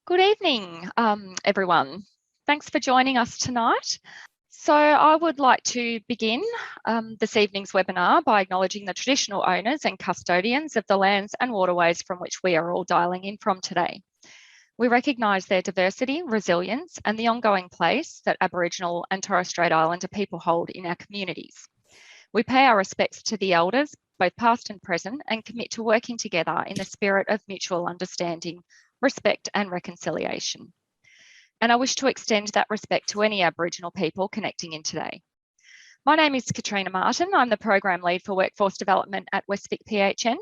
Good evening, everyone. Thanks for joining us tonight. So I would like to begin this evening's webinar by acknowledging the traditional owners and custodians of the lands and waterways from which we are all dialing in from today. We recognise their diversity, resilience, and the ongoing place that Aboriginal and Torres Strait Islander people hold in our communities. We pay our respects to the elders, both past and present, and commit to working together in the spirit of mutual understanding, respect and reconciliation. And I wish to extend that respect to any Aboriginal people connecting in today. My name is Katrina Martin. I'm the Program Lead for Workforce Development at Westvic PHN.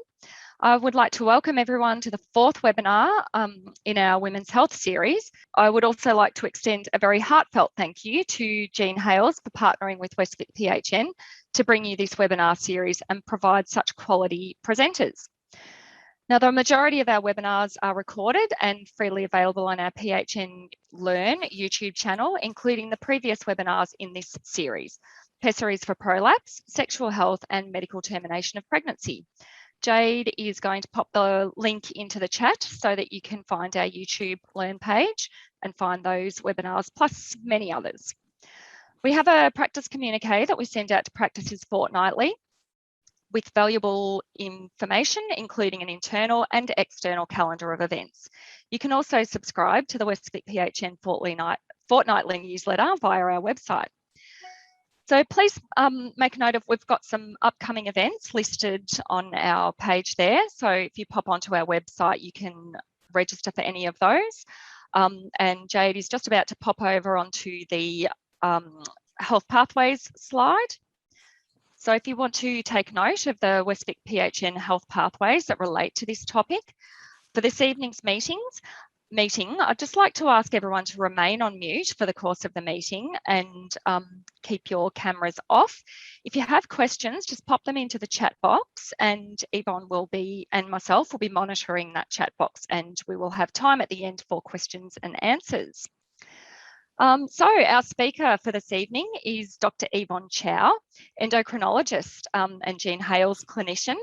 I would like to welcome everyone to the fourth webinar in our Women's Health series. I would also like to extend a very heartfelt thank you to Jean Hales for partnering with Westvic PHN to bring you this webinar series and provide such quality presenters. Now, the majority of our webinars are recorded and freely available on our PHN Learn YouTube channel, including the previous webinars in this series, Pessaries for Prolapse, Sexual Health and Medical Termination of Pregnancy. Jade is going to pop the link into the chat so that you can find our YouTube Learn page and find those webinars, plus many others. We have a practice communique that we send out to practices fortnightly with valuable information, including an internal and external calendar of events. You can also subscribe to the Westvic PHN fortnightly newsletter via our website. So please make a note of, we've got some upcoming events listed on our page there. So if you pop onto our website, you can register for any of those. And Jade is just about to pop over onto the health pathways slide. So if you want to take note of the Westvic PHN health pathways that relate to this topic, for this evening's meeting, I'd just like to ask everyone to remain on mute for the course of the meeting and keep your cameras off. If you have questions, just pop them into the chat box and Yvonne and myself will be monitoring that chat box, and we will have time at the end for questions and answers. So our speaker for this evening is Dr. Yvonne Chow, endocrinologist and Jean Hales clinician.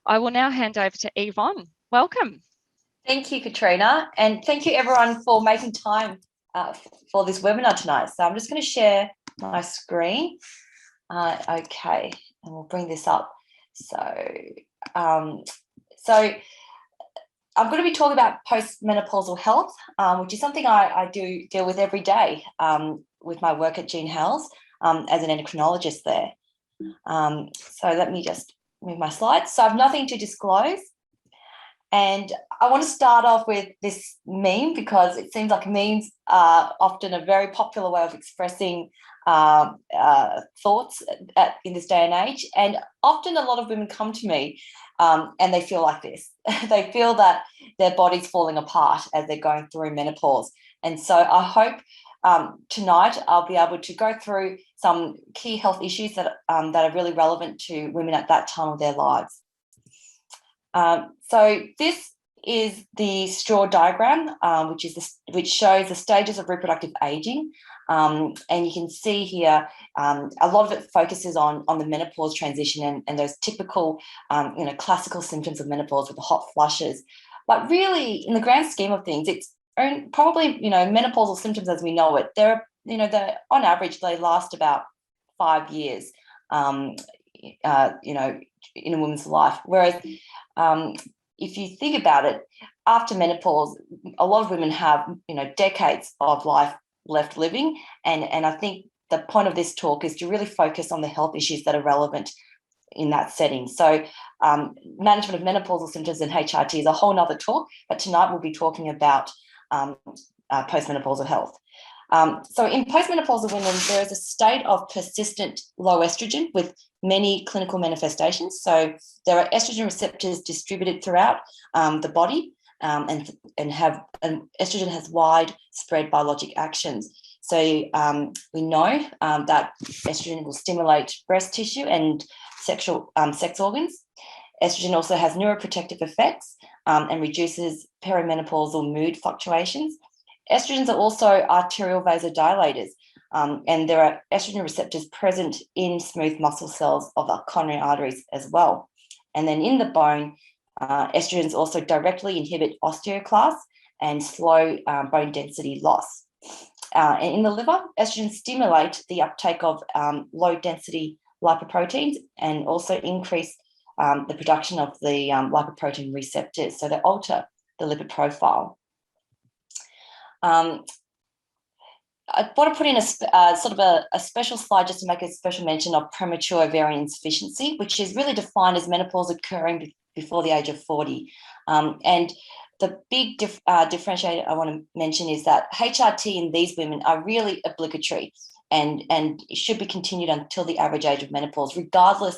I will now hand over to Yvonne. Welcome. Thank you, Katrina, and thank you everyone for making time for this webinar tonight. So I'm just going to share my screen. Okay, and we'll bring this up. So I'm going to be talking about postmenopausal health, which is something I do deal with every day with my work at Jean Hales as an endocrinologist there. So let me just move my slides. So I have nothing to disclose. And I want to start off with this meme because it seems like memes are often a very popular way of expressing thoughts in this day and age. And often a lot of women come to me and they feel like this. They feel that their body's falling apart as they're going through menopause. And so I hope tonight I'll be able to go through some key health issues that are really relevant to women at that time of their lives. So this is the straw diagram, which shows the stages of reproductive aging. And you can see here, a lot of it focuses on the menopause transition and those typical, classical symptoms of menopause with the hot flushes. But really, in the grand scheme of things, it's probably, menopausal symptoms as we know it. They're, on average, they last about 5 years, in a woman's life. Whereas if you think about it, after menopause, a lot of women have, decades of life left living. And I think the point of this talk is to really focus on the health issues that are relevant in that setting. So management of menopausal symptoms and HRT is a whole nother talk, but tonight we'll be talking about postmenopausal health. So in postmenopausal women, there is a state of persistent low estrogen with many clinical manifestations. So there are estrogen receptors distributed throughout the body, and estrogen has widespread biologic actions. So we know that estrogen will stimulate breast tissue and sex organs. Estrogen also has neuroprotective effects and reduces perimenopausal mood fluctuations. Estrogens are also arterial vasodilators, and there are estrogen receptors present in smooth muscle cells of the coronary arteries as well. And then in the bone, estrogens also directly inhibit osteoclasts and slow bone density loss. And in the liver, estrogen stimulate the uptake of low-density lipoproteins and also increase the production of the lipoprotein receptors, so they alter the lipid profile. I want to put in a special slide just to make a special mention of premature ovarian insufficiency, which is really defined as menopause occurring before the age of 40. And the big differentiator I want to mention is that HRT in these women are really obligatory and it should be continued until the average age of menopause, regardless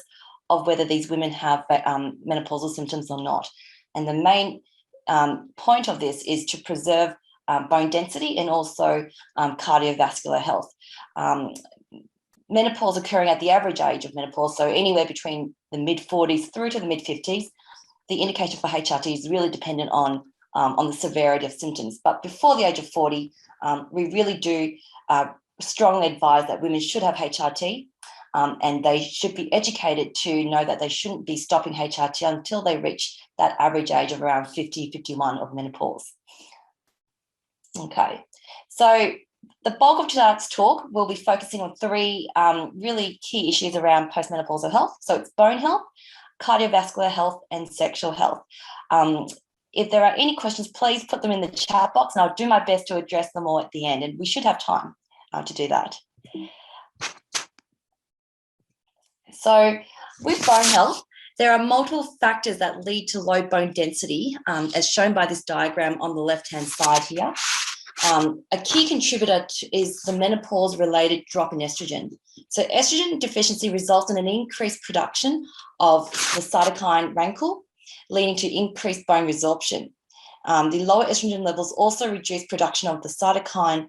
of whether these women have menopausal symptoms or not. And the main point of this is to preserve bone density and also cardiovascular health. Menopause occurring at the average age of menopause, so anywhere between the mid-40s through to the mid-50s, the indication for HRT is really dependent on the severity of symptoms. But before the age of 40, we really do strongly advise that women should have HRT, and they should be educated to know that they shouldn't be stopping HRT until they reach that average age of around 50, 51 of menopause. Okay, so the bulk of tonight's talk will be focusing on three really key issues around postmenopausal health. So it's bone health, cardiovascular health, and sexual health. If there are any questions, please put them in the chat box and I'll do my best to address them all at the end, and we should have time to do that. So with bone health, there are multiple factors that lead to low bone density, as shown by this diagram on the left-hand side here. A key contributor is the menopause-related drop in estrogen. So estrogen deficiency results in an increased production of the cytokine rancor, leading to increased bone resorption. The lower estrogen levels also reduce production of the cytokine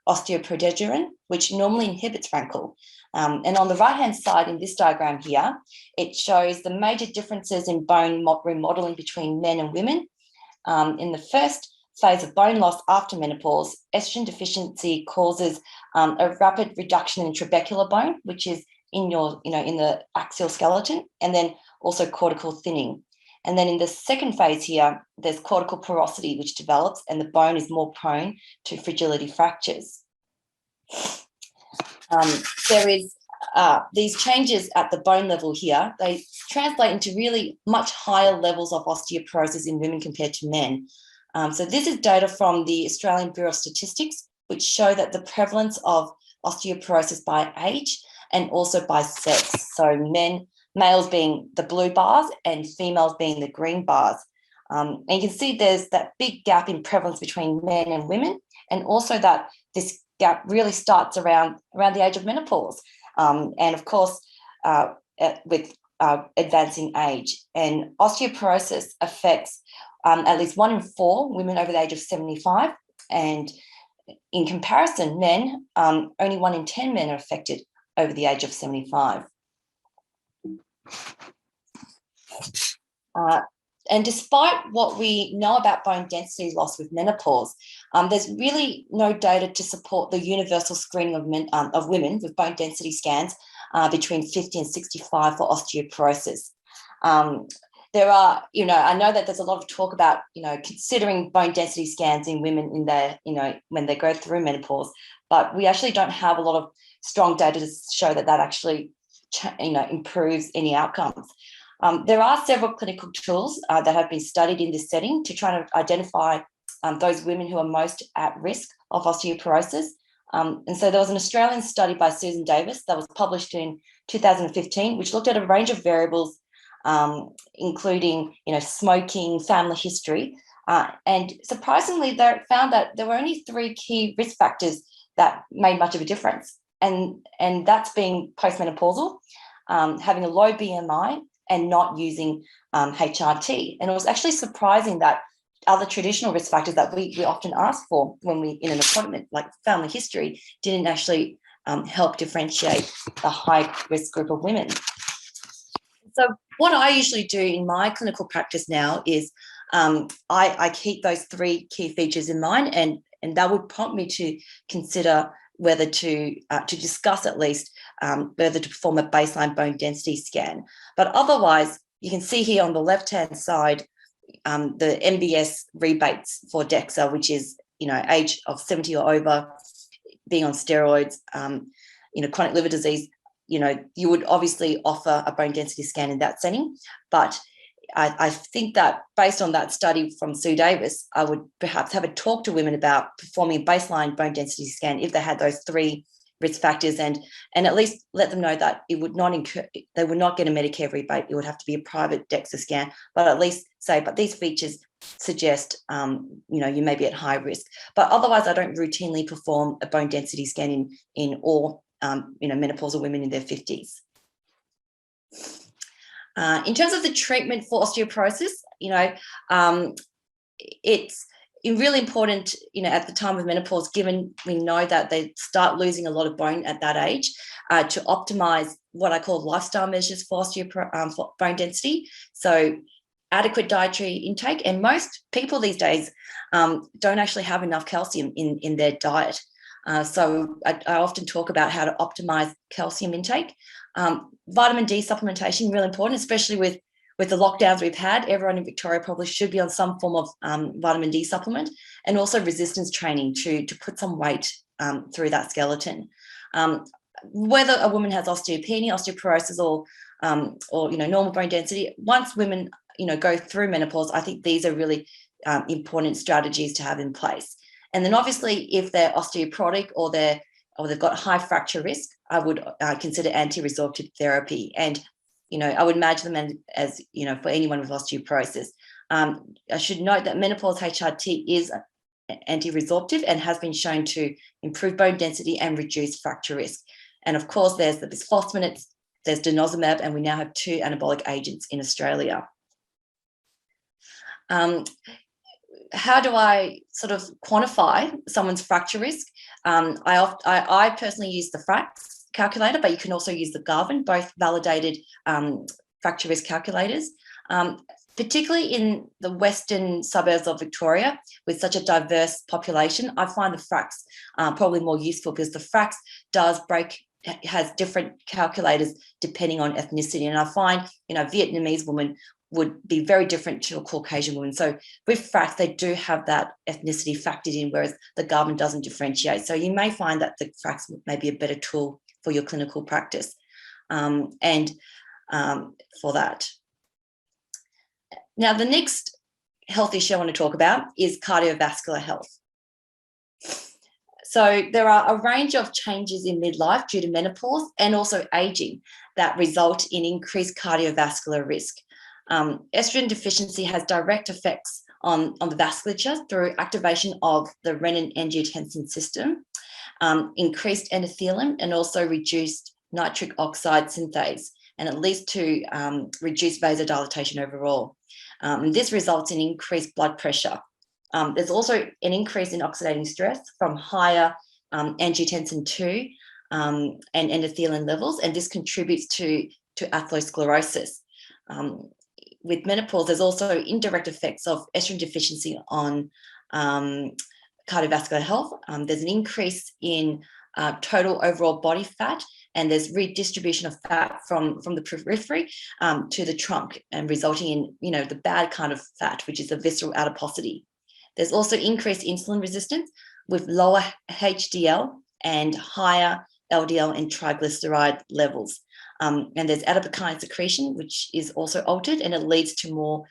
osteoporosis, which normally inhibits rancor. And on the right-hand side in this diagram here, it shows the major differences in bone remodeling between men and women. In the first phase of bone loss after menopause, estrogen deficiency causes a rapid reduction in trabecular bone, which is in the axial skeleton, and then also cortical thinning. And then in the second phase here, there's cortical porosity, which develops, and the bone is more prone to fragility fractures. There is these changes at the bone level here, they translate into really much higher levels of osteoporosis in women compared to men. So this is data from the Australian Bureau of Statistics, which show that the prevalence of osteoporosis by age and also by sex. So males being the blue bars and females being the green bars. And you can see there's that big gap in prevalence between men and women, and also that this gap really starts around the age of menopause. And of course, with advancing age. And osteoporosis affects at least 1 in 4 women over the age of 75. And in comparison, men, only 1 in 10 men are affected over the age of 75. And despite what we know about bone density loss with menopause, there's really no data to support the universal screening of women with bone density scans between 50 and 65 for osteoporosis. There are, I know that there's a lot of talk about, considering bone density scans in women in their, when they go through menopause, but we actually don't have a lot of strong data to show that actually, improves any outcomes. There are several clinical tools that have been studied in this setting to try to identify those women who are most at risk of osteoporosis. And so there was an Australian study by Susan Davis that was published in 2015, which looked at a range of variables, including, smoking, family history. And surprisingly, they found that there were only 3 key risk factors that made much of a difference. And that's being postmenopausal, having a low BMI, and not using HRT. And it was actually surprising that other traditional risk factors that we often ask for when we in an appointment, like family history, didn't actually help differentiate the high risk group of women. So what I usually do in my clinical practice now is I keep those 3 key features in mind, and that would prompt me to consider whether to discuss at least whether to perform a baseline bone density scan. But otherwise, you can see here on the left-hand side, the MBS rebates for DEXA, which is, age of 70 or over, being on steroids, chronic liver disease, you would obviously offer a bone density scan in that setting. But I think that based on that study from Sue Davis, I would perhaps have a talk to women about performing a baseline bone density scan if they had those 3 risk factors, and at least let them know that it would not they would not get a Medicare rebate. It would have to be a private DEXA scan, but at least say, but these features suggest, you may be at high risk. But otherwise, I don't routinely perform a bone density scan in all, menopausal women in their 50s. In terms of the treatment for osteoporosis, it's really important, at the time of menopause, given we know that they start losing a lot of bone at that age, to optimize what I call lifestyle measures for for bone density. So adequate dietary intake, and most people these days don't actually have enough calcium in their diet. So I often talk about how to optimize calcium intake. Vitamin D supplementation, really important, especially with the lockdowns we've had. Everyone in Victoria probably should be on some form of vitamin D supplement, and also resistance training to put some weight through that skeleton. Whether a woman has osteopenia, osteoporosis, or normal bone density, once women go through menopause, I think these are really important strategies to have in place. And then obviously, if they're osteoporotic or they've got high fracture risk, I would consider anti-resorptive therapy. And I would imagine them as for anyone with osteoporosis. I should note that menopause HRT is anti-resorptive and has been shown to improve bone density and reduce fracture risk. And of course, there's the bisphosphonates, there's denosumab, and we now have 2 anabolic agents in Australia. How do I sort of quantify someone's fracture risk? I personally use the FRAX calculator, but you can also use the Garvin, both validated fracture risk calculators. Particularly in the western suburbs of Victoria, with such a diverse population, I find the FRAX probably more useful, because the FRAX has different calculators depending on ethnicity. And I find, a Vietnamese woman would be very different to a Caucasian woman. So with FRAX, they do have that ethnicity factored in, whereas the Garvin doesn't differentiate. So you may find that the FRAX may be a better tool for your clinical practice for that. Now, the next health issue I want to talk about is cardiovascular health. So there are a range of changes in midlife due to menopause and also aging that result in increased cardiovascular risk. Estrogen deficiency has direct effects on the vasculature through activation of the renin-angiotensin system, increased endothelium, and also reduced nitric oxide synthase, and it leads to reduced vasodilatation overall. This results in increased blood pressure. There's also an increase in oxidating stress from higher angiotensin 2 and endothelin levels, and this contributes to atherosclerosis. With menopause, there's also indirect effects of estrogen deficiency on cardiovascular health. There's an increase in total overall body fat, and there's redistribution of fat from the periphery to the trunk, and resulting in the bad kind of fat, which is the visceral adiposity. There's also increased insulin resistance with lower HDL and higher LDL and triglyceride levels. And there's adipokine secretion, which is also altered, and it leads to more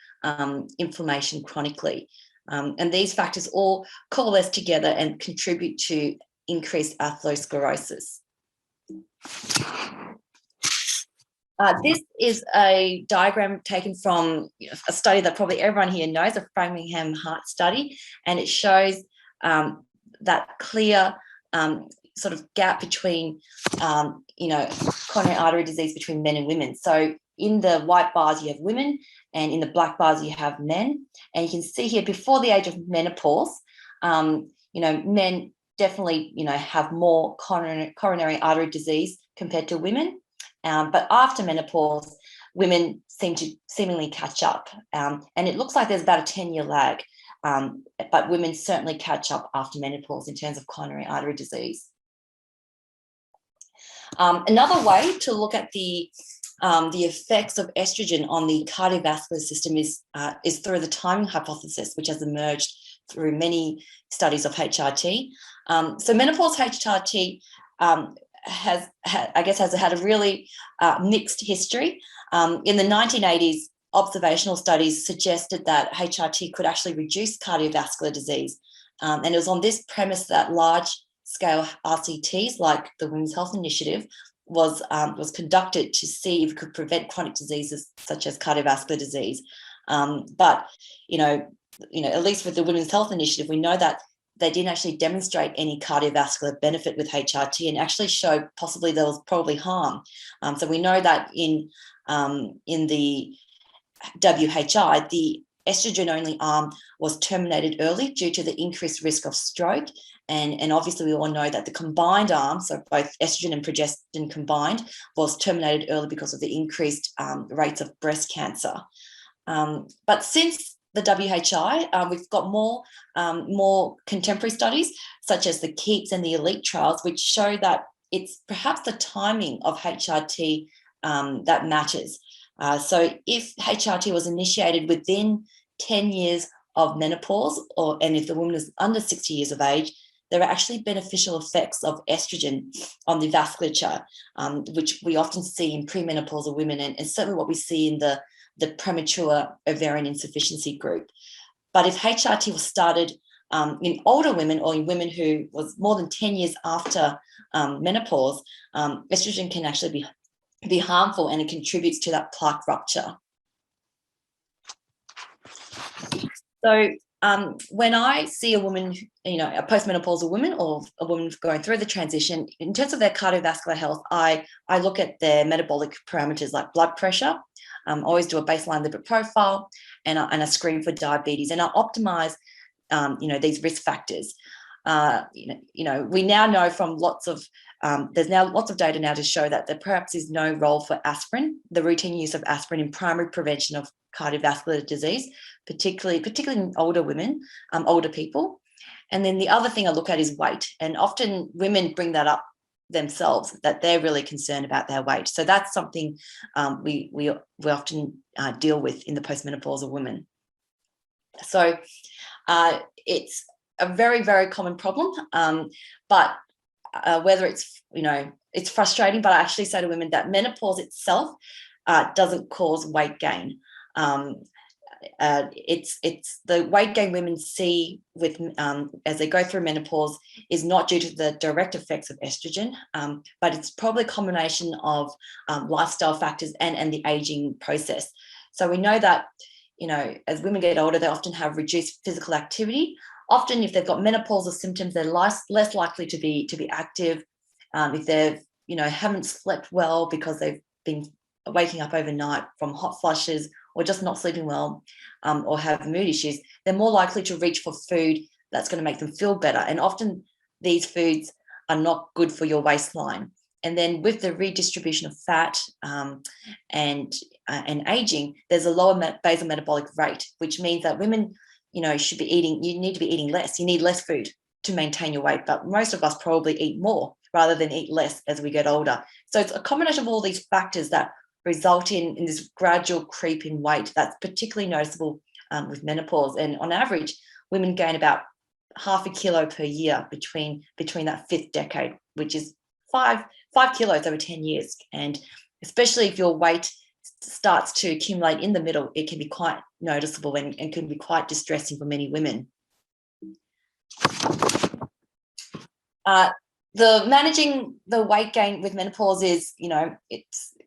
inflammation chronically. And these factors all coalesce together and contribute to increased atherosclerosis. This is a diagram taken from a study that probably everyone here knows, a Framingham Heart study, and it shows that clear sort of gap between, coronary artery disease between men and women. So in the white bars, you have women, and in the black bars, you have men. And you can see here, before the age of menopause, men definitely, have more coronary artery disease compared to women. But after menopause, women seem to seemingly catch up. And it looks like there's about a 10-year lag, but women certainly catch up after menopause in terms of coronary artery disease. Another way to look at the the effects of estrogen on the cardiovascular system is through the timing hypothesis, which has emerged through many studies of HRT. So menopause HRT has had a really mixed history. In the 1980s, observational studies suggested that HRT could actually reduce cardiovascular disease. And it was on this premise that large-scale RCTs, like the Women's Health Initiative, was conducted to see if it could prevent chronic diseases such as cardiovascular disease. But at least with the Women's Health Initiative, we know that they didn't actually demonstrate any cardiovascular benefit with HRT, and actually showed possibly there was probably harm. So we know that in the WHI, the estrogen-only arm was terminated early due to the increased risk of stroke. And obviously we all know that the combined arm, so both estrogen and progestin combined, was terminated early because of the increased rates of breast cancer. But since the WHI, we've got more contemporary studies, such as the KEEPS and the ELITE trials, which show that it's perhaps the timing of HRT that matters. So if HRT was initiated within 10 years of menopause, and if the woman is under 60 years of age, there are actually beneficial effects of estrogen on the vasculature, which we often see in premenopausal women, and certainly what we see in the premature ovarian insufficiency group. But if HRT was started in older women, or in women who was more than 10 years after menopause, estrogen can actually be harmful, and it contributes to that plaque rupture. So when I see a woman, a postmenopausal woman, or a woman going through the transition, in terms of their cardiovascular health, I look at their metabolic parameters like blood pressure. I always do a baseline lipid profile, and a screen for diabetes, and I optimize, these risk factors. We now know from there's now lots of data now to show that there perhaps is no role for aspirin, the routine use of aspirin, in primary prevention of cardiovascular disease, particularly in older women, older people. And then the other thing I look at is weight, and often women bring that up themselves, that they're really concerned about their weight. So that's something we often deal with in the postmenopausal women. So it's a very, very common problem, but whether it's frustrating, but I actually say to women that menopause itself doesn't cause weight gain. It's the weight gain women see with as they go through menopause is not due to the direct effects of estrogen, but it's probably a combination of lifestyle factors and the aging process. So we know that as women get older, they often have reduced physical activity. Often, if they've got menopausal symptoms, they're less likely to be active. If they've haven't slept well because they've been waking up overnight from hot flushes, or just not sleeping well, or have mood issues, they're more likely to reach for food that's going to make them feel better. And often these foods are not good for your waistline. And then with the redistribution of fat and aging, there's a lower basal metabolic rate, which means that women, you need to be eating less. You need less food to maintain your weight, but most of us probably eat more rather than eat less as we get older. So it's a combination of all these factors that result in this gradual creep in weight that's particularly noticeable with menopause. And on average, women gain about 0.5 kilo per year between that fifth decade, which is 5 kilos over 10 years. And especially if your weight starts to accumulate in the middle, it can be quite noticeable and can be quite distressing for many women. The managing the weight gain with menopause is,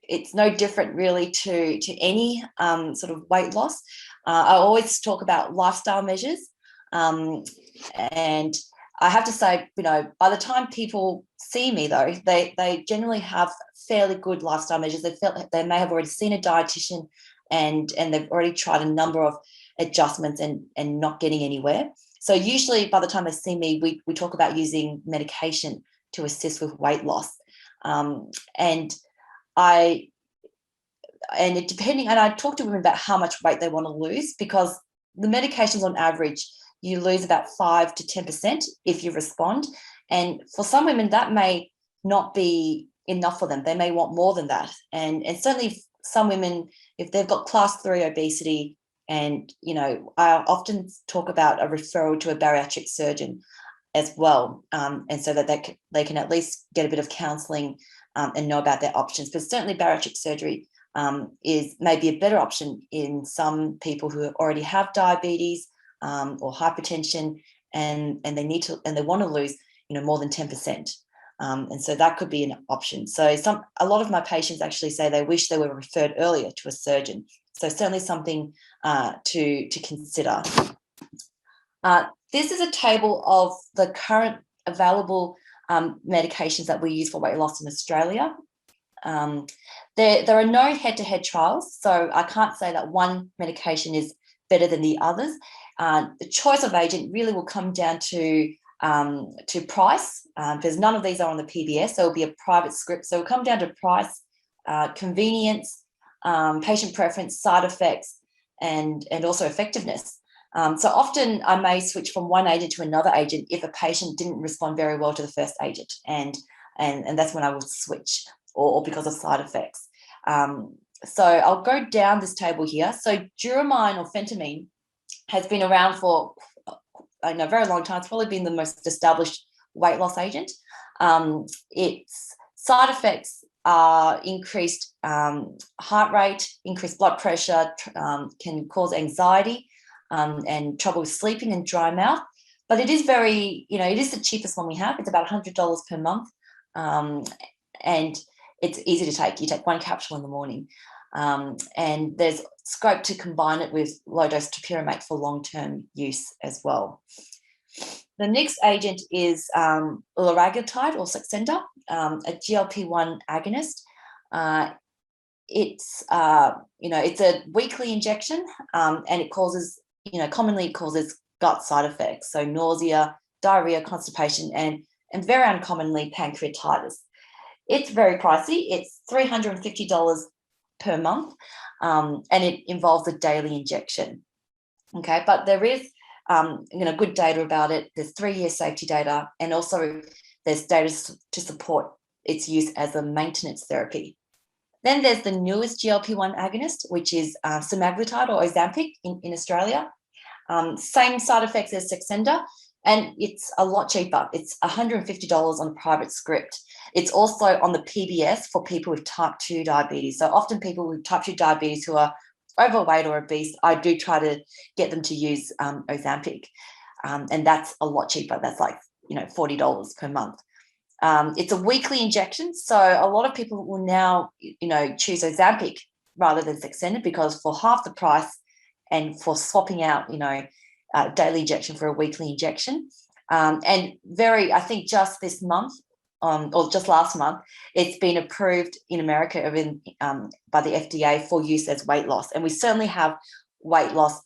it's no different really to any sort of weight loss. I always talk about lifestyle measures, and I have to say, by the time people see me, though, they generally have fairly good lifestyle measures. They may have already seen a dietitian, and they've already tried a number of adjustments and not getting anywhere. So usually by the time they see me, we talk about using medication to assist with weight loss. And I talk to women about how much weight they want to lose, because the medications on average, you lose about 5 to 10% if you respond. And for some women, that may not be enough for them. They may want more than that. And certainly some women, if they've got class 3 obesity, and, I often talk about a referral to a bariatric surgeon as well, and so that they can at least get a bit of counselling and know about their options. But certainly bariatric surgery is maybe a better option in some people who already have diabetes or hypertension, and they want to lose more than 10%. And so that could be an option. So a lot of my patients actually say they wish they were referred earlier to a surgeon. So certainly something to consider. This is a table of the current available medications that we use for weight loss in Australia. There are no head-to-head trials, so I can't say that one medication is better than the others. The choice of agent really will come down to price, because none of these are on the PBS, so it'll be a private script. So it'll come down to price, convenience, patient preference, side effects, and also effectiveness. So often I may switch from one agent to another agent if a patient didn't respond very well to the first agent, and that's when I will switch, or because of side effects. So I'll go down this table here. So Duramine or phentermine has been around for a very long time. It's probably been the most established weight loss agent. Its side effects are increased heart rate, increased blood pressure, can cause anxiety, and trouble sleeping and dry mouth. But it is it is the cheapest one we have. It's about $100 per month. And it's easy to take. You take one capsule in the morning. And there's scope to combine it with low-dose topiramate for long-term use as well. The next agent is liraglutide or Saxenda, a GLP-1 agonist. It's a weekly injection, and it causes, commonly it causes gut side effects, so nausea, diarrhea, constipation, and very uncommonly pancreatitis. It's very pricey. It's $350 per month, and it involves a daily injection. Okay, but there is good data about it. There's 3-year safety data, and also there's data to support its use as a maintenance therapy. Then there's the newest GLP-1 agonist, which is semaglutide or Ozempic in Australia. Same side effects as Saxenda, and it's a lot cheaper. It's $150 on a private script. It's also on the PBS for people with type 2 diabetes. So often people with type 2 diabetes who are overweight or obese, I do try to get them to use Ozempic, and that's a lot cheaper. That's like $40 per month. It's a weekly injection, so a lot of people will now choose Ozempic rather than Saxenda, because for half the price and for swapping out daily injection for a weekly injection, and I think just this month or just last month, it's been approved in America by the FDA for use as weight loss. And we certainly have weight loss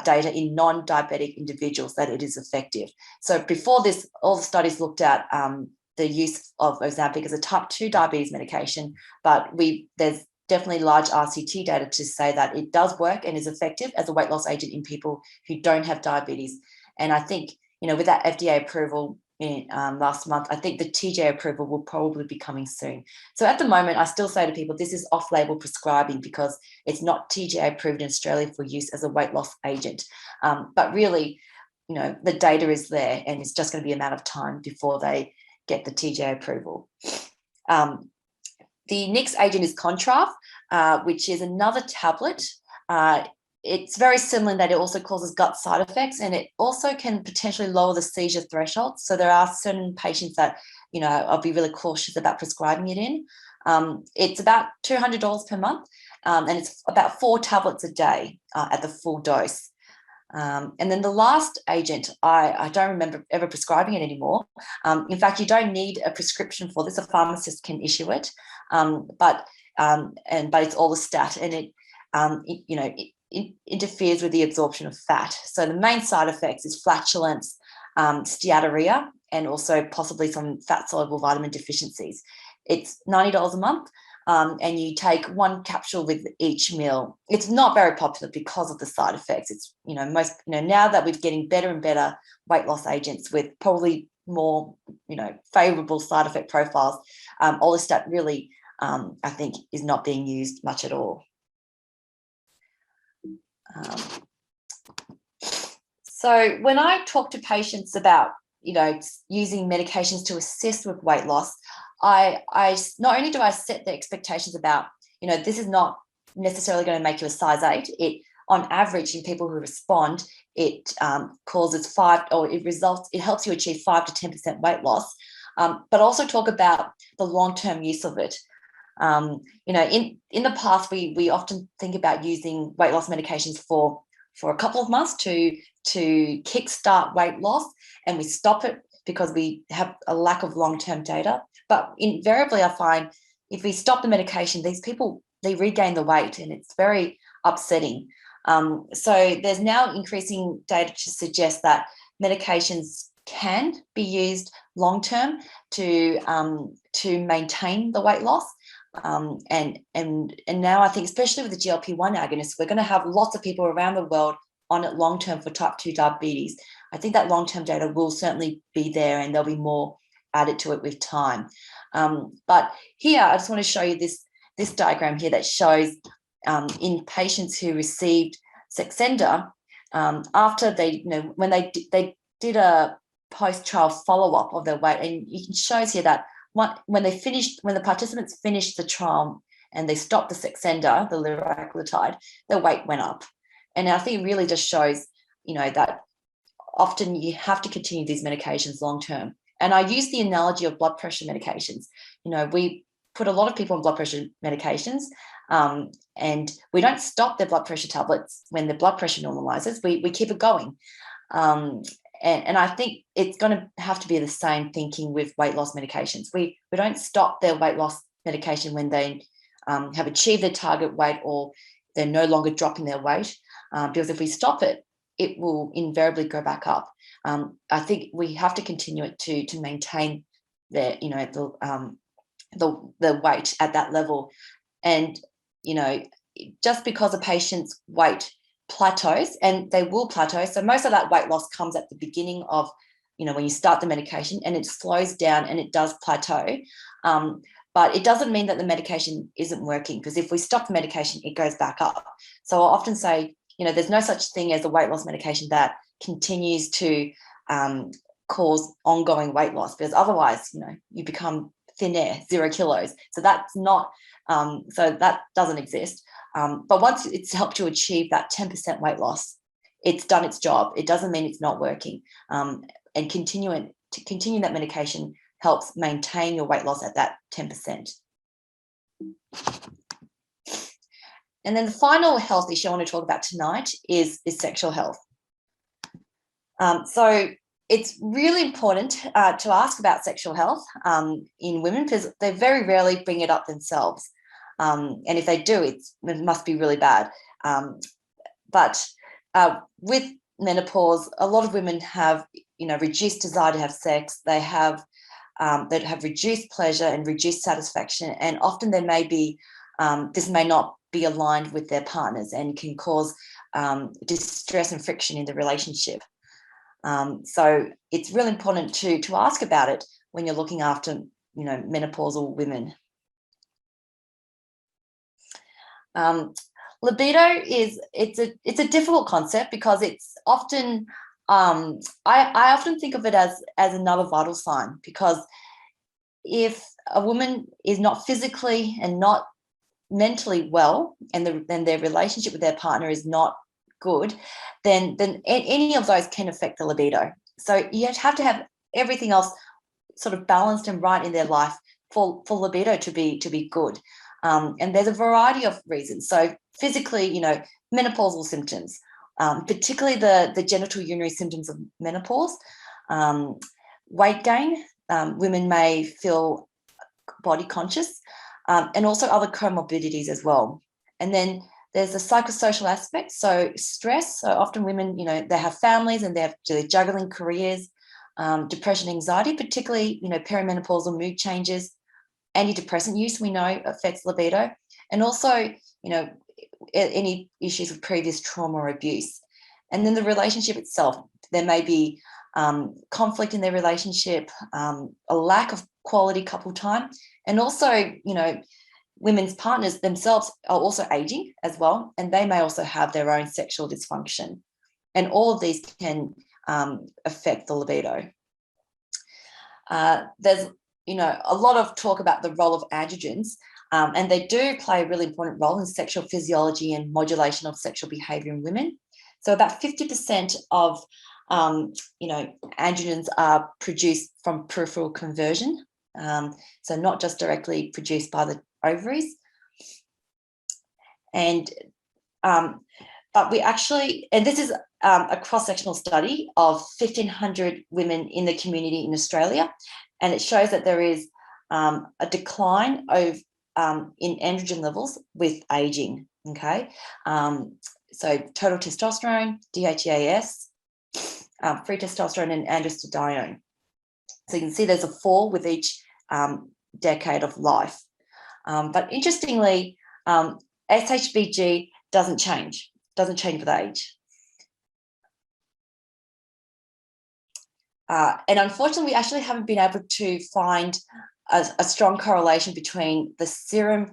data in non-diabetic individuals that it is effective. So before this, all the studies looked at the use of Ozempic as a type 2 diabetes medication, but there's definitely large RCT data to say that it does work and is effective as a weight loss agent in people who don't have diabetes. And I think, with that FDA approval last month, I think the TGA approval will probably be coming soon. So at the moment, I still say to people, this is off-label prescribing because it's not TGA approved in Australia for use as a weight loss agent. But really, the data is there, and it's just going to be a matter of time before they get the TGA approval. The next agent is Contrav, which is another tablet. It's very similar in that it also causes gut side effects, and it also can potentially lower the seizure threshold. So there are certain patients that, I'll be really cautious about prescribing it in. It's about $200 per month, and it's about 4 tablets a day at the full dose. And then the last agent, I don't remember ever prescribing it anymore. In fact, you don't need a prescription for this. A pharmacist can issue it, but it's orlistat, and it interferes with the absorption of fat. So the main side effects is flatulence, steatorrhea, and also possibly some fat-soluble vitamin deficiencies. It's $90 a month, and you take 1 capsule with each meal. It's not very popular because of the side effects. It's, now that we're getting better and better weight loss agents with probably more, favorable side effect profiles, orlistat really, I think, is not being used much at all. So when I talk to patients about, using medications to assist with weight loss, I not only do I set the expectations about, this is not necessarily going to make you a size 8. It, on average, in people who respond, it causes it helps you achieve 5 to 10% weight loss, but also talk about the long-term use of it. In the past, we often think about using weight loss medications for a couple of months to kickstart weight loss, and we stop it because we have a lack of long-term data. But invariably, I find if we stop the medication, these people, they regain the weight, and it's very upsetting. So there's now increasing data to suggest that medications can be used long-term to maintain the weight loss. And now I think, especially with the GLP-1 agonists, we're going to have lots of people around the world on it long-term for type 2 diabetes. I think that long-term data will certainly be there, and there'll be more added to it with time. But here, I just want to show you this diagram here that shows in patients who received Saxenda, after they, when they did a post-trial follow-up of their weight, and it shows here that when the participants finished the trial and they stopped the Saxenda, the liraglutide, their weight went up. And I think it really just shows, that often you have to continue these medications long-term. And I use the analogy of blood pressure medications. We put a lot of people on blood pressure medications, and we don't stop their blood pressure tablets when their blood pressure normalizes. We keep it going. And I think it's going to have to be the same thinking with weight loss medications. We don't stop their weight loss medication when they have achieved their target weight or they're no longer dropping their weight, because if we stop it, it will invariably go back up. I think we have to continue it to maintain their, the weight at that level. And, just because a patient's weight plateaus, and they will plateau, so most of that weight loss comes at the beginning of, when you start the medication, and it slows down and it does plateau. But it doesn't mean that the medication isn't working, because if we stop the medication, it goes back up. So I often say, there's no such thing as a weight loss medication that continues to cause ongoing weight loss, because otherwise, you become thin air, 0 kilos. So that's not, so that doesn't exist. But once it's helped you achieve that 10% weight loss, it's done its job. It doesn't mean it's not working. And continue that medication helps maintain your weight loss at that 10%. And then the final health issue I want to talk about tonight is sexual health. So it's really important to ask about sexual health in women, because they very rarely bring it up themselves. And if they do, it must be really bad. But with menopause, a lot of women have, reduced desire to have sex. They have reduced pleasure and reduced satisfaction, and often there may be this may not be aligned with their partners and can cause distress and friction in the relationship. So it's really important to ask about it when you're looking after, menopausal women. Libido it's a difficult concept, because it's often I often think of it as another vital sign, because if a woman is not physically and not mentally well, and then their relationship with their partner is not good, then any of those can affect the libido. So you have to have everything else sort of balanced and right in their life for libido to be good. And there's a variety of reasons. So physically, menopausal symptoms, particularly the genital urinary symptoms of menopause, weight gain, women may feel body conscious, and also other comorbidities as well. And then there's the psychosocial aspect, so stress. So often women, they have families and they're juggling careers, depression, anxiety, particularly, perimenopausal mood changes. Antidepressant use, we know, affects libido, and also, any issues with previous trauma or abuse. And then the relationship itself, there may be conflict in their relationship, a lack of quality couple time, and also, women's partners themselves are also aging as well, and they may also have their own sexual dysfunction. And all of these can affect the libido. There's, a lot of talk about the role of androgens, and they do play a really important role in sexual physiology and modulation of sexual behavior in women. So about 50% of, androgens are produced from peripheral conversion, so not just directly produced by the ovaries. And but we actually, and this is a cross-sectional study of 1,500 women in the community in Australia, and it shows that there is a decline of in androgen levels with aging. Okay, so total testosterone, DHEAS, free testosterone, and androstenedione. So you can see there's a fall with each decade of life. But interestingly, SHBG doesn't change with age. And unfortunately, we actually haven't been able to find a strong correlation between the serum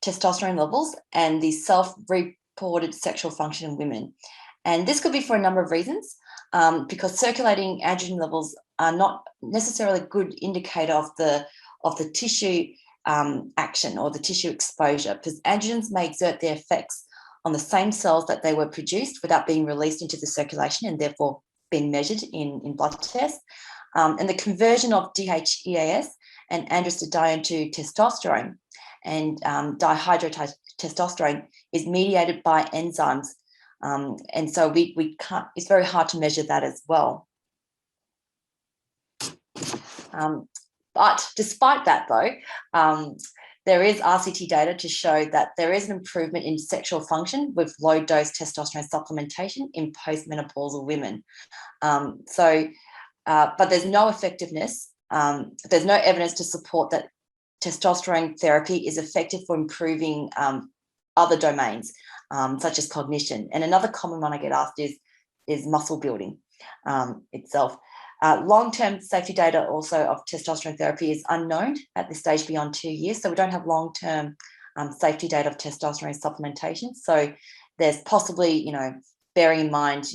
testosterone levels and the self-reported sexual function in women. And this could be for a number of reasons, because circulating androgen levels are not necessarily a good indicator of the tissue action or the tissue exposure, because androgens may exert their effects on the same cells that they were produced without being released into the circulation and therefore being measured in blood tests. And the conversion of DHEAS and androstenedione to testosterone and dihydrotestosterone testosterone is mediated by enzymes. And so we can't, it's very hard to measure that as well. But despite that though, there is RCT data to show that there is an improvement in sexual function with low-dose testosterone supplementation in postmenopausal women. But there's no effectiveness. There's no evidence to support that testosterone therapy is effective for improving other domains, such as cognition. And another common one I get asked is muscle building itself. Long-term safety data also of testosterone therapy is unknown at this stage beyond 2 years. So we don't have long-term safety data of testosterone supplementation. So there's possibly, bearing in mind,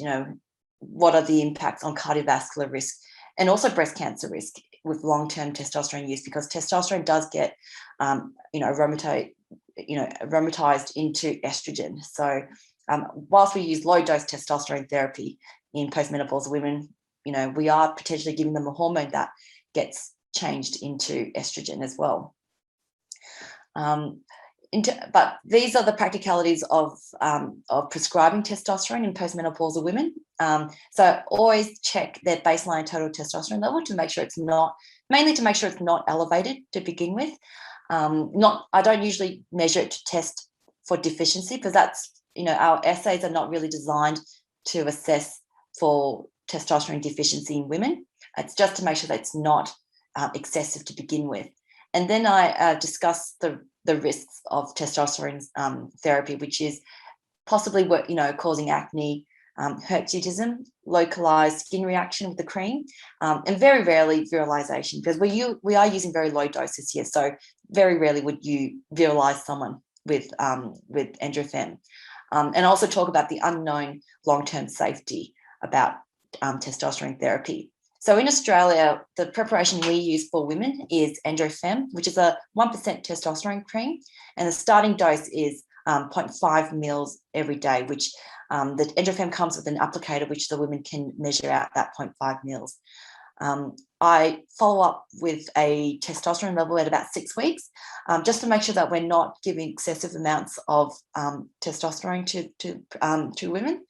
what are the impacts on cardiovascular risk and also breast cancer risk with long-term testosterone use, because testosterone does get, aromatized into estrogen. So whilst we use low-dose testosterone therapy in postmenopausal women, we are potentially giving them a hormone that gets changed into estrogen as well. But these are the practicalities of prescribing testosterone in postmenopausal women. So always check their baseline total testosterone level to make sure it's not, mainly to make sure it's not elevated to begin with. I don't usually measure it to test for deficiency, because that's, our assays are not really designed to assess for testosterone deficiency in women. It's just to make sure that it's not excessive to begin with. And then I discuss the risks of testosterone therapy, which is possibly causing acne, hirsutism, localized skin reaction with the cream, and very rarely virilization, because we are using very low doses here. So very rarely would you virilize someone with Androfem. And also talk about the unknown long-term safety about testosterone therapy. So in Australia, the preparation we use for women is Androfem, which is a 1% testosterone cream, and the starting dose is 0.5 mils every day, which the Androfem comes with an applicator which the women can measure out that 0.5 mils. I follow up with a testosterone level at about 6 weeks, just to make sure that we're not giving excessive amounts of testosterone to women.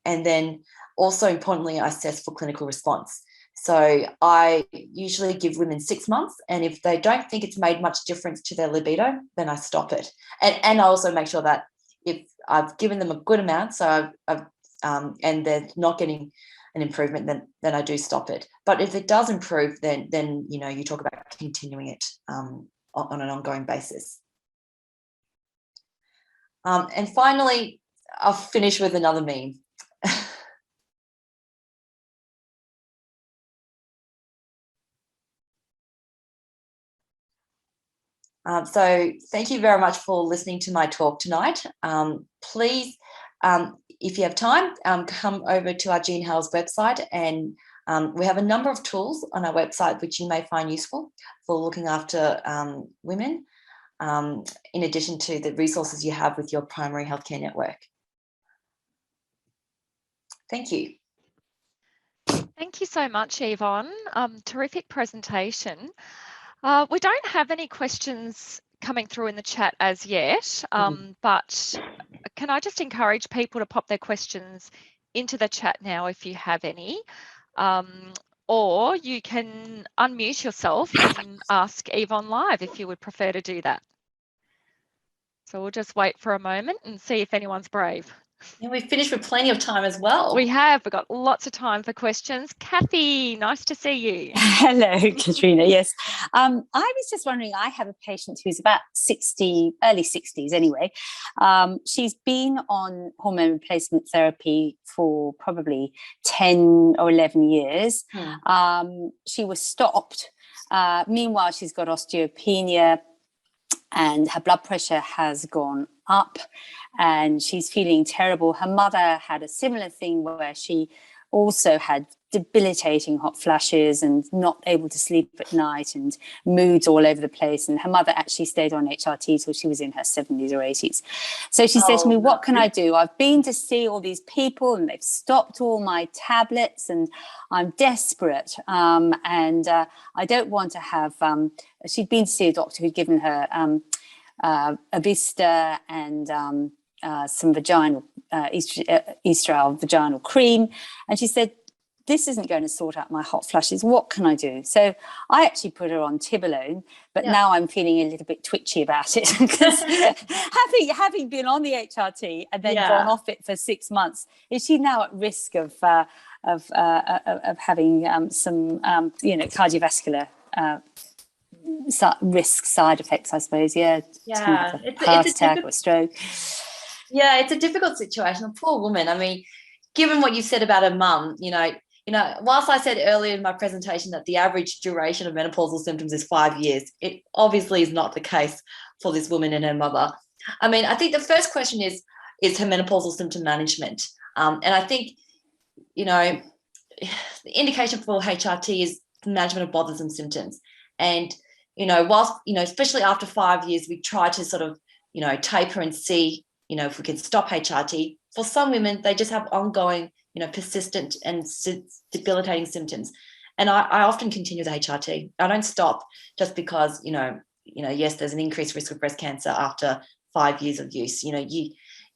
And then also importantly, I assess for clinical response. So I usually give women 6 months, and if they don't think it's made much difference to their libido, then I stop it. And I also make sure that if I've given them a good amount, so and they're not getting an improvement, then I do stop it. But if it does improve, then you talk about continuing it on an ongoing basis. And finally, I'll finish with another meme. So thank you very much for listening to my talk tonight. Please, if you have time, come over to our Gene Health website, and we have a number of tools on our website which you may find useful for looking after women, in addition to the resources you have with your primary healthcare network. Thank you. Thank you so much, Yvonne. Terrific presentation. We don't have any questions coming through in the chat as yet, but can I just encourage people to pop their questions into the chat now if you have any, or you can unmute yourself and ask Yvonne live if you would prefer to do that. So we'll just wait for a moment and see if anyone's brave. And we've finished with plenty of time as well. We have. We've got lots of time for questions. Kathy, nice to see you. Hello, Katrina. Yes. I was just wondering, I have a patient who's about 60, early 60s anyway. She's been on hormone replacement therapy for probably 10 or 11 years. She was stopped. Meanwhile, she's got osteopenia, and her blood pressure has gone up and she's feeling terrible. Her mother had a similar thing where she also had debilitating hot flashes and not able to sleep at night and moods all over the place. And her mother actually stayed on HRT till she was in her 70s or 80s. So she said to me, what can I do? I've been to see all these people and they've stopped all my tablets and I'm desperate. And I don't want to have, she'd been to see a doctor who'd given her Avista and some vaginal, Estrel vaginal cream. And she said, this isn't going to sort out my hot flushes. What can I do? So I actually put her on Tibolone, but now I'm feeling a little bit twitchy about it because having been on the HRT and then gone off it for 6 months, is she now at risk of having some cardiovascular risk side effects? I suppose, heart attack or stroke. Yeah, it's a difficult situation. A poor woman. I mean, given what you said about her mum, whilst I said earlier in my presentation that the average duration of menopausal symptoms is 5 years, it obviously is not the case for this woman and her mother. I mean, I think the first question is her menopausal symptom management. And I think, the indication for HRT is management of bothersome symptoms. And, whilst, especially after 5 years, we try to sort of, taper and see, if we can stop HRT. For some women, they just have ongoing, persistent and debilitating symptoms. And I often continue the HRT. I don't stop just because, yes, there's an increased risk of breast cancer after 5 years of use.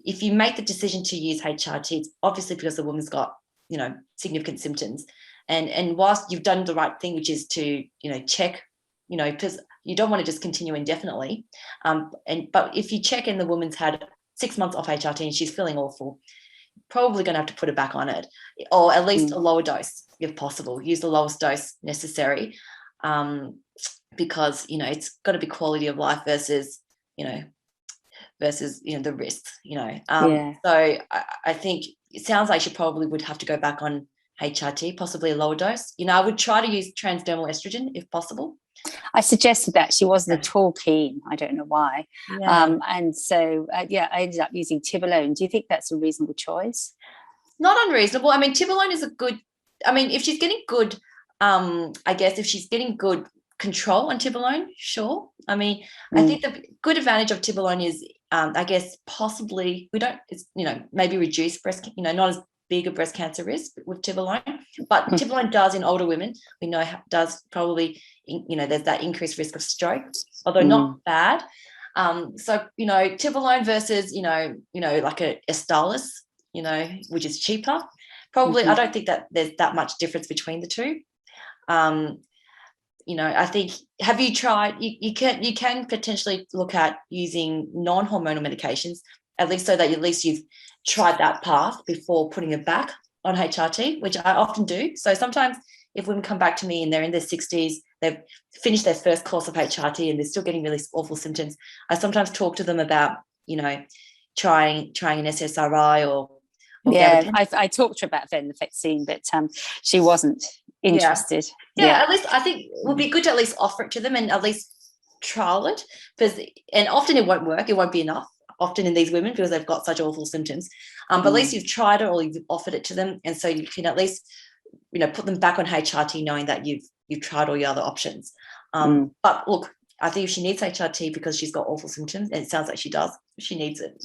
If you make the decision to use HRT, it's obviously because the woman's got, significant symptoms. And whilst you've done the right thing, which is to, check, because you don't want to just continue indefinitely. But if you check and the woman's had 6 months off HRT and she's feeling awful, probably going to have to put it back on it, or at least a lower dose if possible. Use the lowest dose necessary, because it's got to be quality of life versus the risks. So I think it sounds like she probably would have to go back on HRT, possibly a lower dose. I would try to use transdermal estrogen if possible. I suggested that. She wasn't at all keen. I don't know why. And so, I ended up using Tibolone. Do you think that's a reasonable choice? Not unreasonable. I mean, Tibolone is if she's getting good, if she's getting good control on Tibolone, sure. I mean, I think the good advantage of Tibolone is, possibly maybe reduce breast, not as big a breast cancer risk with Tibolone, but Tibolone does in older women, we know does probably, there's that increased risk of stroke, although not bad. So, Tibolone versus, like a Estalus, which is cheaper, probably, I don't think that there's that much difference between the two. I think, have you tried, you can potentially look at using non-hormonal medications, at least so that at least you've tried that path before putting it back on HRT, which I often do. So sometimes if women come back to me and they're in their 60s, they've finished their first course of HRT and they're still getting really awful symptoms, I sometimes talk to them about, trying an SSRI or I talked to her about venlafaxine, but she wasn't interested. At least I think it would be good to at least offer it to them and at least trial it, and often it won't work. It won't be enough. Often in these women because they've got such awful symptoms. But at least you've tried it or you've offered it to them, and so you can at least put them back on HRT, knowing that you've tried all your other options. But look, I think if she needs HRT because she's got awful symptoms, and it sounds like she does, she needs it.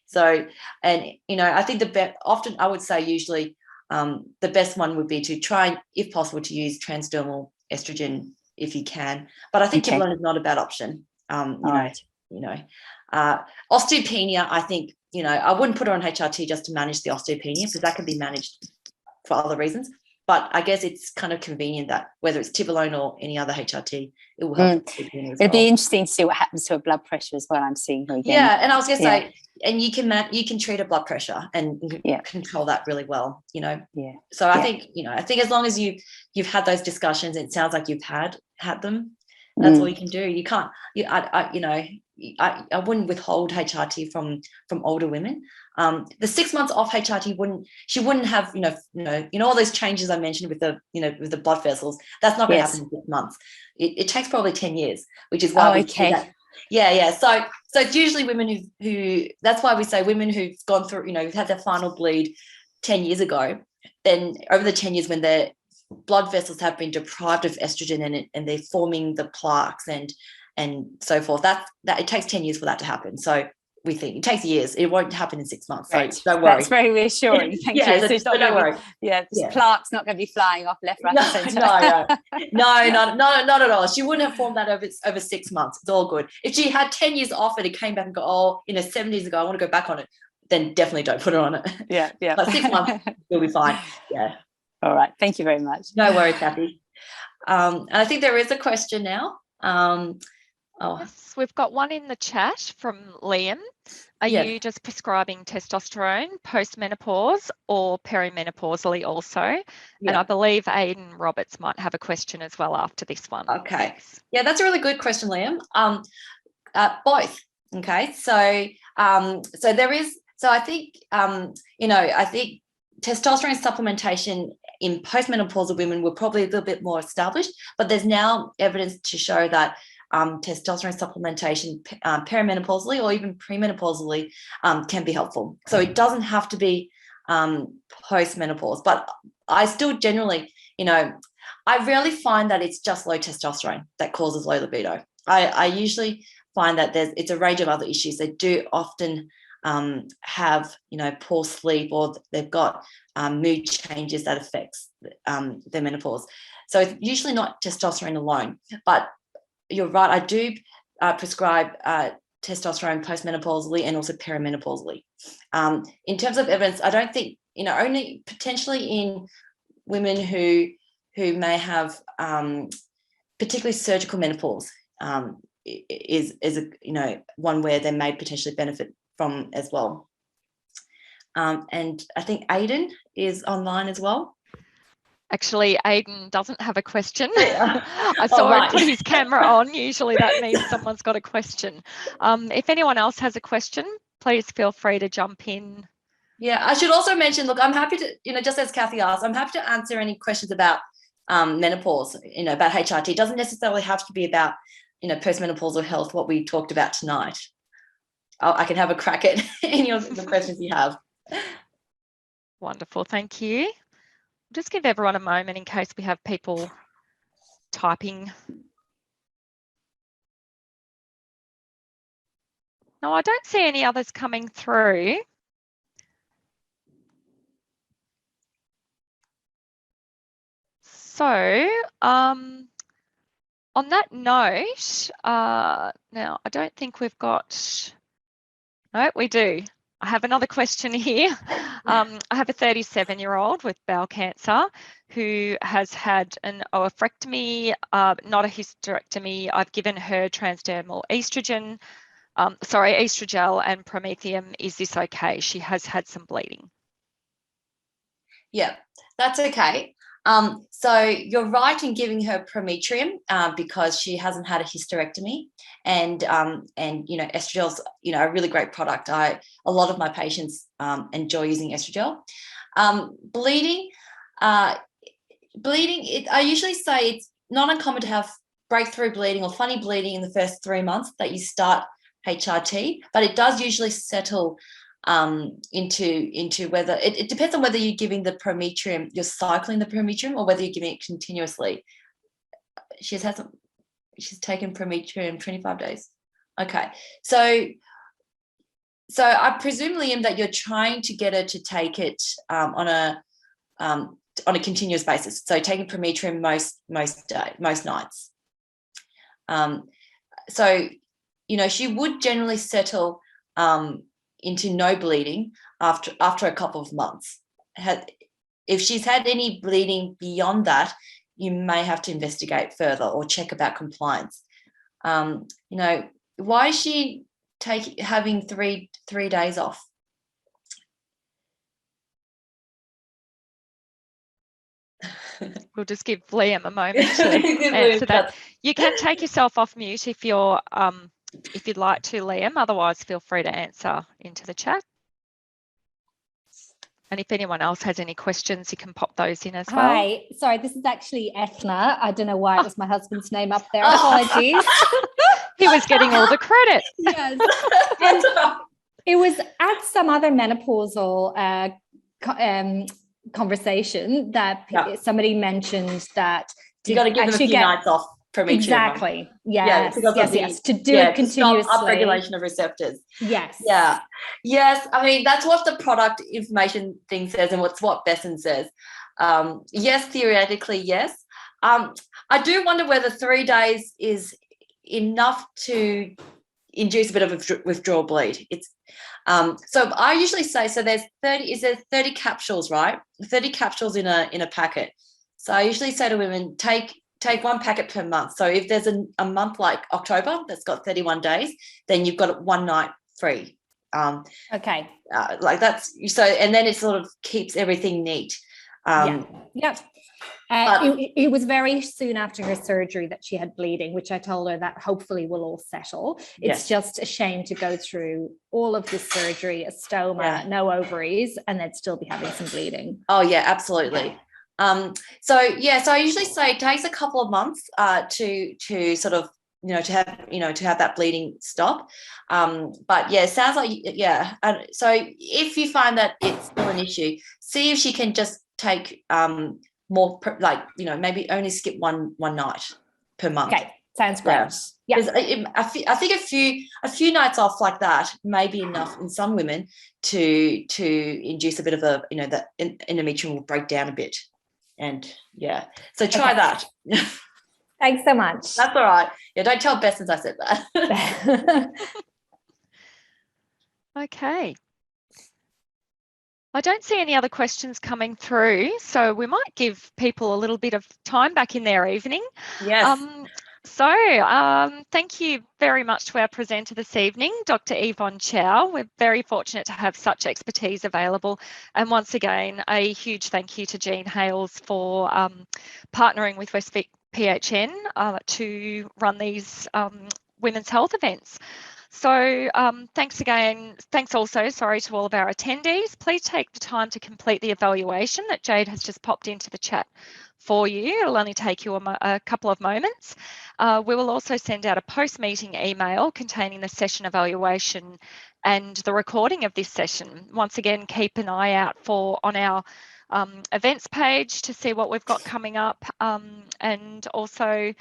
So, and I think often I would say usually the best one would be to try, if possible, to use transdermal estrogen if you can. But I think Tibolone is not a bad option. Osteopenia, I think, I wouldn't put her on HRT just to manage the osteopenia, because that can be managed for other reasons. But I guess it's kind of convenient that whether it's Tibolone or any other HRT, it will help. It'll be interesting to see what happens to her blood pressure as well. I'm seeing her again. Yeah, and I was going to say, and you can treat her blood pressure and control that really well. So I think as long as you've had those discussions, it sounds like you've had them. That's all you can do. You can't. I wouldn't withhold HRT from older women. The 6 months off HRT she wouldn't have all those changes I mentioned with the blood vessels. That's not going to happen in 6 months. It takes probably 10 years, which is why we do that. Yeah. So it's usually women who that's why we say women who've gone through, who've had their final bleed 10 years ago, then over the 10 years when their blood vessels have been deprived of estrogen and they're forming the plaques and so forth, that it takes 10 years for that to happen. So we think it takes years. It won't happen in 6 months. So don't worry. That's very reassuring. Thank you. So don't worry. Plaques not going to be flying off left, right, and centre. No, not at all. She wouldn't have formed that over 6 months. It's all good. If she had 10 years off and it came back and go, 7 years ago, I want to go back on it, then definitely don't put her on it. Yeah. But 6 months, you'll be fine. Yeah. All right. Thank you very much. No worries, Kathy. And I think there is a question now. Yes, we've got one in the chat from Liam. Are you just prescribing testosterone post-menopause or perimenopausally also? Yeah. And I believe Aidan Roberts might have a question as well after this one. Okay. Thanks. Yeah, that's a really good question, Liam. Both. Okay. So there is. So I think I think testosterone supplementation in postmenopausal women were probably a little bit more established, but there's now evidence to show that testosterone supplementation perimenopausally or even premenopausally can be helpful. So it doesn't have to be post-menopause, but I still generally, I rarely find that it's just low testosterone that causes low libido. I usually find that it's a range of other issues. They do often have, poor sleep, or they've got mood changes that affects their menopause. So it's usually not testosterone alone, but you're right. I do prescribe testosterone postmenopausally and also perimenopausally. In terms of evidence, I don't think, only potentially in women who may have particularly surgical menopause is a, one where they may potentially benefit from as well. And I think Aidan is online as well. Actually, Aidan doesn't have a question. I saw him put his camera on. Usually that means someone's got a question. If anyone else has a question, please feel free to jump in. Yeah, I should also mention, look, I'm happy to, just as Kathy asked, I'm happy to answer any questions about menopause, about HRT. It doesn't necessarily have to be about, postmenopausal health, what we talked about tonight. I can have a crack at any of the questions you have. Wonderful, thank you. Just give everyone a moment in case we have people typing. No, I don't see any others coming through. So, on that note, now I don't think we've got, no, we do. I have another question here. I have a 37-year-old with bowel cancer who has had an oophorectomy, not a hysterectomy. I've given her transdermal estrogen, estrogel and promethium. Is this okay? She has had some bleeding. Yeah, that's okay. So you're right in giving her prometrium because she hasn't had a hysterectomy, and estrogel's a really great product. A lot of my patients enjoy using estrogel. Bleeding. I usually say it's not uncommon to have breakthrough bleeding or funny bleeding in the first 3 months that you start HRT, but it does usually settle into whether it depends on whether you're giving the prometrium, you're cycling the prometrium, or whether you're giving it continuously. She's taken prometrium 25 days. Okay, so I presume, Liam, that you're trying to get her to take it on a continuous basis. So taking prometrium most nights. So she would generally settle into no bleeding after a couple of months. If she's had any bleeding beyond that, you may have to investigate further or check about compliance. Why is she having three days off? We'll just give Liam a moment to answer that. You can take yourself off mute if you're if you'd like to, Liam. Otherwise, feel free to answer into the chat. And if anyone else has any questions, you can pop those in as well. Hi, sorry, this is actually Ethna. I don't know why it was my husband's name up there. Apologies. He was getting all the credit. Yes. And it was at some other menopausal conversation that somebody mentioned that you got to give them a few nights off. Exactly. Yes. To do it continuously. Stop upregulation of receptors. Yes. Yeah. Yes. I mean, that's what the product information thing says, and what Besson says. Yes, theoretically, yes. I do wonder whether 3 days is enough to induce a bit of a withdrawal bleed. It's so I usually say, so there's 30 capsules, right? 30 capsules in a packet. So I usually say to women, take 1 packet per month. So if there's a month like October that's got 31 days, then you've got 1 night free. Okay. Like that's so, and then it sort of keeps everything neat. Yep. It was very soon after her surgery that she had bleeding, which I told her that hopefully will all settle. It's just a shame to go through all of this surgery, a stoma, no ovaries, and then still be having some bleeding. Oh yeah, absolutely. So I usually say it takes a couple of months to sort of to have that bleeding stop. But yeah, it sounds like and so if you find that it's still an issue, see if she can just take more, maybe only skip one night per month. Okay, sounds great. Yeah. I think a few nights off like that may be enough in some women to induce a bit of a the endometrium will break down a bit. And so try that. Thanks so much. That's all right. Yeah, don't tell Bess since I said that. Okay. I don't see any other questions coming through, so we might give people a little bit of time back in their evening. Yes. Thank you very much to our presenter this evening, Dr. Yvonne Chow. We're very fortunate to have such expertise available. And once again, a huge thank you to Jean Hales for partnering with Westvic PHN to run these women's health events. So thanks again. Thanks also, to all of our attendees. Please take the time to complete the evaluation that Jade has just popped into the chat for you. It'll only take you a couple of moments. We will also send out a post-meeting email containing the session evaluation and the recording of this session. Once again, keep an eye out on our events page to see what we've got coming up, and also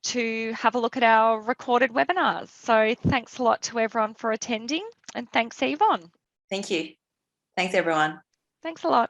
to have a look at our recorded webinars. So thanks a lot to everyone for attending, and thanks, Yvonne. Thank you. Thanks, everyone. Thanks a lot.